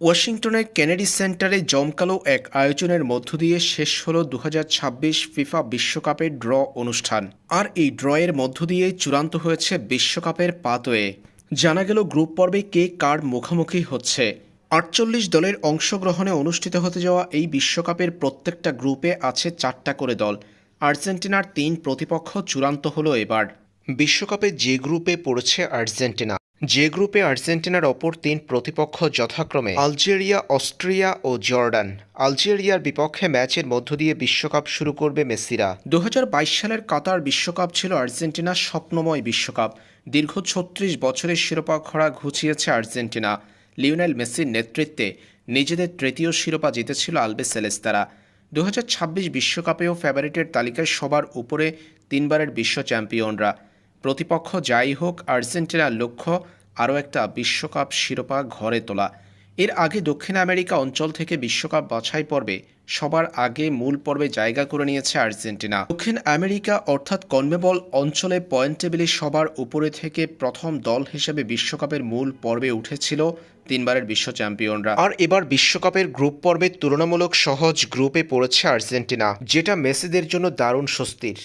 ওয়াশিংটনের কেনেডি সেন্টারে জমকালো এক আয়োজনের মধ্য দিয়ে শেষ হল 2026 ফিফা বিশ্বকাপের ড্র অনুষ্ঠান। আর এই ড্রয়ের মধ্য দিয়ে চূড়ান্ত হয়েছে বিশ্বকাপের পাতোয়ে। জানা গেল গ্রুপ পর্বে কে কার মুখোমুখি হচ্ছে। 48 দলের অংশগ্রহণে অনুষ্ঠিত হতে যাওয়া এই বিশ্বকাপের প্রত্যেকটা গ্রুপে আছে 4টা করে দল। আর্জেন্টিনার 3 প্রতিপক্ষ চূড়ান্ত হলো এবার। বিশ্বকাপে যে গ্রুপে পড়েছে আর্জেন্টিনা, যে গ্রুপে আর্জেন্টিনার অপর 3 প্রতিপক্ষ যথাক্রমে আলজেরিয়া, অস্ট্রিয়া ও জর্ডান। আলজেরিয়ার বিপক্ষে ম্যাচের মধ্য দিয়ে বিশ্বকাপ শুরু করবে মেসিরা। 2022 সালের কাতার বিশ্বকাপ ছিল আর্জেন্টিনার স্বপ্নময় বিশ্বকাপ। দীর্ঘ 36 বছরের শিরোপা খরা ঘুচিয়েছে আর্জেন্টিনা। লিওনেল মেসির নেতৃত্বে নিজেদের তৃতীয় শিরোপা জিতেছিল আলবিসেলেস্তারা। 2026 বিশ্বকাপেও ফেভারিটের তালিকায় সবার উপরে 3বারের বিশ্ব চ্যাম্পিয়নরা। প্রতিপক্ষ যাই হোক, আর্জেন্টিনার লক্ষ্য আরও একটা বিশ্বকাপ শিরোপা ঘরে তোলা। এর আগে দক্ষিণ আমেরিকা অঞ্চল থেকে বিশ্বকাপ বাছাই পর্বে সবার আগে মূল পর্বে জায়গা করে নিয়েছে আর্জেন্টিনা। দক্ষিণ আমেরিকা অর্থাৎ কনমেবল অঞ্চলে পয়েন্ট টেবিলে সবার উপরে থেকে প্রথম দল হিসেবে বিশ্বকাপের মূল পর্বে উঠেছিল 3বারের বিশ্ব চ্যাম্পিয়নরা। আর এবার বিশ্বকাপের গ্রুপ পর্বে তুলনামূলক সহজ গ্রুপে পড়েছে আর্জেন্টিনা, যেটা মেসিদের জন্য দারুণ স্বস্তির।